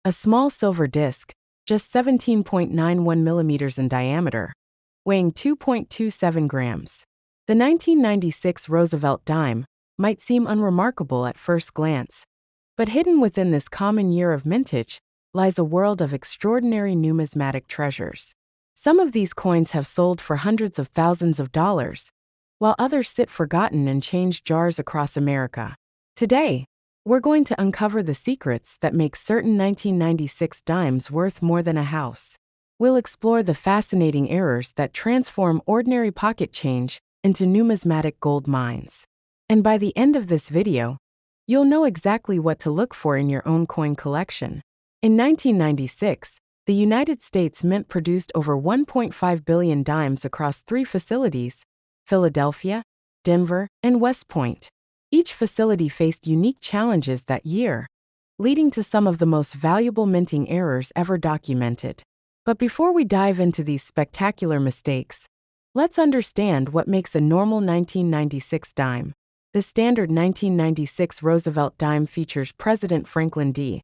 a small silver disc, just 17.91 millimeters in diameter, weighing 2.27 grams. The 1996 Roosevelt Dime might seem unremarkable at first glance, but hidden within this common year of mintage lies a world of extraordinary numismatic treasures. Some of these coins have sold for hundreds of thousands of dollars, while others sit forgotten in change jars across America. Today, we're going to uncover the secrets that make certain 1996 dimes worth more than a house. We'll explore the fascinating errors that transform ordinary pocket change into numismatic gold mines. And by the end of this video, you'll know exactly what to look for in your own coin collection. In 1996, the United States Mint produced over 1.5 billion dimes across 3 facilities: Philadelphia, Denver, and West Point. Each facility faced unique challenges that year, leading to some of the most valuable minting errors ever documented. But before we dive into these spectacular mistakes, let's understand what makes a normal 1996 dime. The standard 1996 Roosevelt dime features President Franklin D.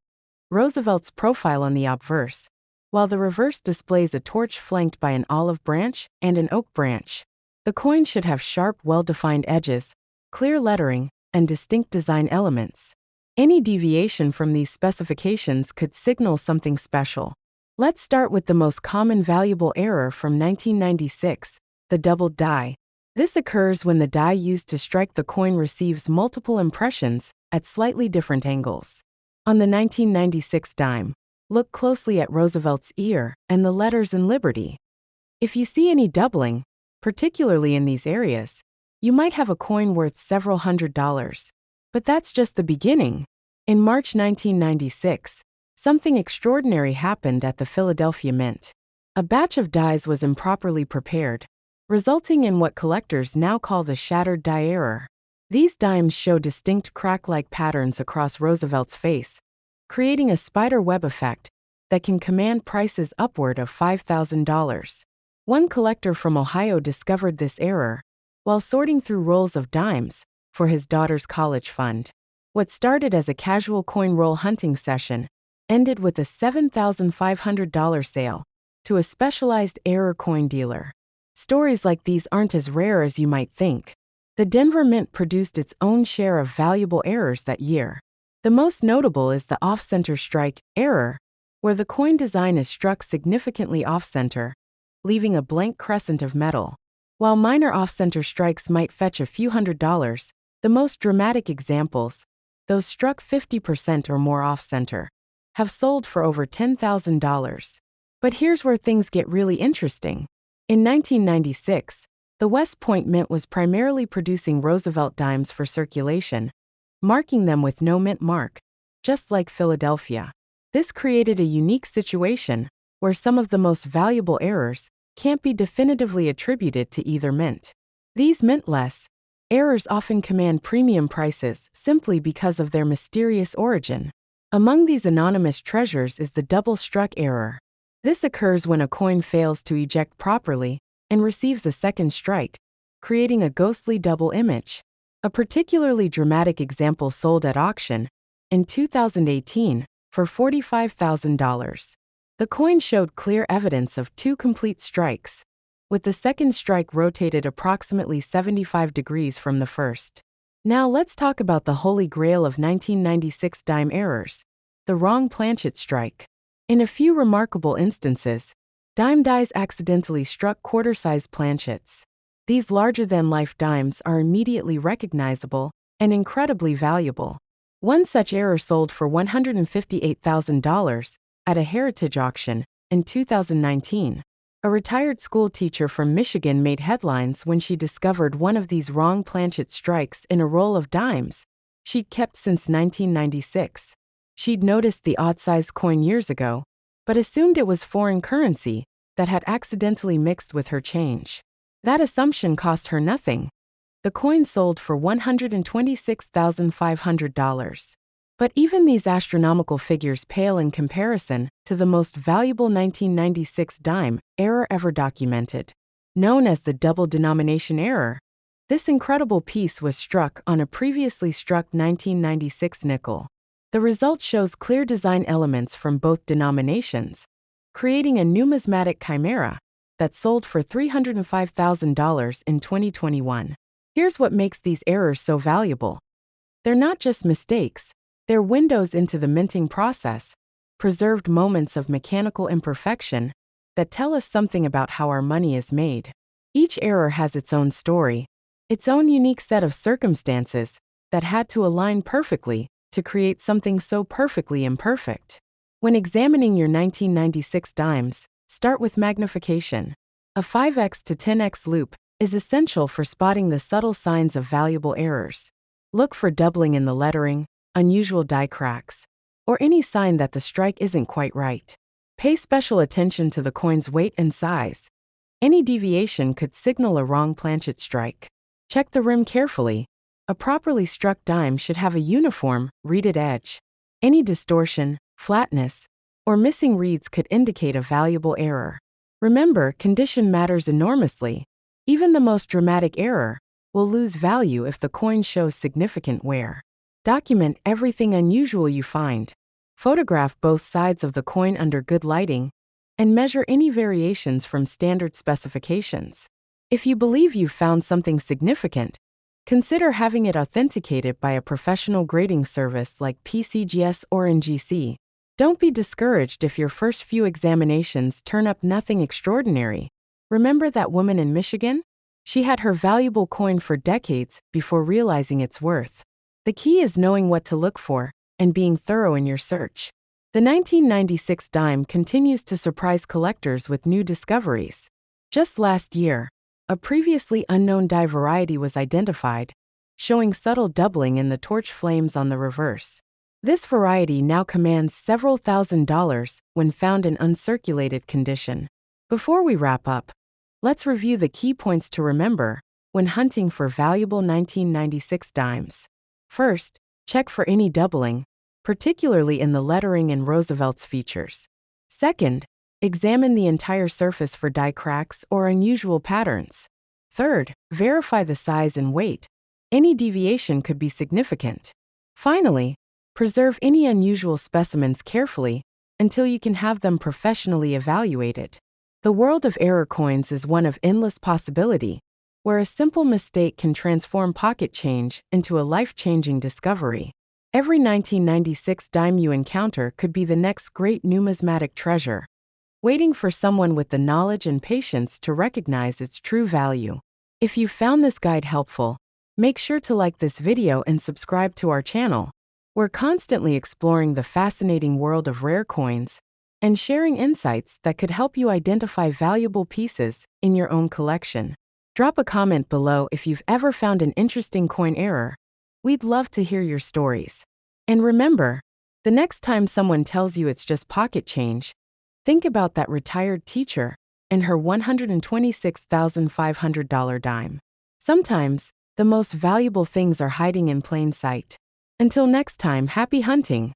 Roosevelt's profile on the obverse, while the reverse displays a torch flanked by an olive branch and an oak branch. The coin should have sharp, well-defined edges, clear lettering, and distinct design elements. Any deviation from these specifications could signal something special. Let's start with the most common valuable error from 1996, the doubled die. This occurs when the die used to strike the coin receives multiple impressions at slightly different angles. On the 1996 dime, look closely at Roosevelt's ear and the letters in Liberty. If you see any doubling, particularly in these areas, you might have a coin worth several $100s. But that's just the beginning. In March 1996, something extraordinary happened at the Philadelphia Mint. A batch of dies was improperly prepared, resulting in what collectors now call the shattered die error. These dimes show distinct crack-like patterns across Roosevelt's face, creating a spider web effect that can command prices upward of $5,000. One collector from Ohio discovered this error while sorting through rolls of dimes for his daughter's college fund. What started as a casual coin roll hunting session ended with a $7,500 sale to a specialized error coin dealer. Stories like these aren't as rare as you might think. The Denver Mint produced its own share of valuable errors that year. The most notable is the off-center strike error, where the coin design is struck significantly off-center, leaving a blank crescent of metal. While minor off-center strikes might fetch a few $100s, the most dramatic examples, those struck 50% or more off-center, have sold for over $10,000. But here's where things get really interesting. In 1996, the West Point Mint was primarily producing Roosevelt dimes for circulation, marking them with no mint mark, just like Philadelphia. This created a unique situation where some of the most valuable errors can't be definitively attributed to either mint. These mintless errors often command premium prices simply because of their mysterious origin. Among these anonymous treasures is the double-struck error. This occurs when a coin fails to eject properly and receives a second strike, creating a ghostly double image. A particularly dramatic example sold at auction in 2018 for $45,000. The coin showed clear evidence of 2 complete strikes, with the second strike rotated approximately 75 degrees from the first. Now let's talk about the holy grail of 1996 dime errors, the wrong planchet strike. In a few remarkable instances, dime dies accidentally struck quarter-size planchets. These larger-than-life dimes are immediately recognizable and incredibly valuable. One such error sold for $158,000 at a heritage auction in 2019. A retired school teacher from Michigan made headlines when she discovered one of these wrong planchet strikes in a roll of dimes she'd kept since 1996. She'd noticed the odd-sized coin years ago, but assumed it was foreign currency that had accidentally mixed with her change. That assumption cost her nothing. The coin sold for $126,500. But even these astronomical figures pale in comparison to the most valuable 1996 dime error ever documented. Known as the double denomination error, this incredible piece was struck on a previously struck 1996 nickel. The result shows clear design elements from both denominations, creating a numismatic chimera that sold for $305,000 in 2021. Here's what makes these errors so valuable. They're not just mistakes, they're windows into the minting process, preserved moments of mechanical imperfection that tell us something about how our money is made. Each error has its own story, its own unique set of circumstances that had to align perfectly to create something so perfectly imperfect. When examining your 1996 dimes, start with magnification. A 5x to 10x loop is essential for spotting the subtle signs of valuable errors. Look for doubling in the lettering, unusual die cracks, or any sign that the strike isn't quite right. Pay special attention to the coin's weight and size. Any deviation could signal a wrong planchet strike. Check the rim carefully. A properly struck dime should have a uniform, reeded edge. Any distortion, flatness, or missing reeds could indicate a valuable error. Remember, condition matters enormously. Even the most dramatic error will lose value if the coin shows significant wear. Document everything unusual you find. Photograph both sides of the coin under good lighting, and measure any variations from standard specifications. If you believe you've found something significant, consider having it authenticated by a professional grading service like PCGS or NGC. Don't be discouraged if your first few examinations turn up nothing extraordinary. Remember that woman in Michigan? She had her valuable coin for decades before realizing its worth. The key is knowing what to look for and being thorough in your search. The 1996 dime continues to surprise collectors with new discoveries. Just last year, a previously unknown die variety was identified, showing subtle doubling in the torch flames on the reverse. This variety now commands several $1,000s when found in uncirculated condition. Before we wrap up, let's review the key points to remember when hunting for valuable 1996 dimes. First, check for any doubling, particularly in the lettering and Roosevelt's features. Second, examine the entire surface for die cracks or unusual patterns. Third, verify the size and weight. Any deviation could be significant. Finally, preserve any unusual specimens carefully until you can have them professionally evaluated. The world of error coins is one of endless possibility, where a simple mistake can transform pocket change into a life-changing discovery. Every 1996 dime you encounter could be the next great numismatic treasure, waiting for someone with the knowledge and patience to recognize its true value. If you found this guide helpful, make sure to like this video and subscribe to our channel. We're constantly exploring the fascinating world of rare coins and sharing insights that could help you identify valuable pieces in your own collection. Drop a comment below if you've ever found an interesting coin error. We'd love to hear your stories. And remember, the next time someone tells you it's just pocket change, think about that retired teacher and her $126,500 dime. Sometimes, the most valuable things are hiding in plain sight. Until next time, happy hunting!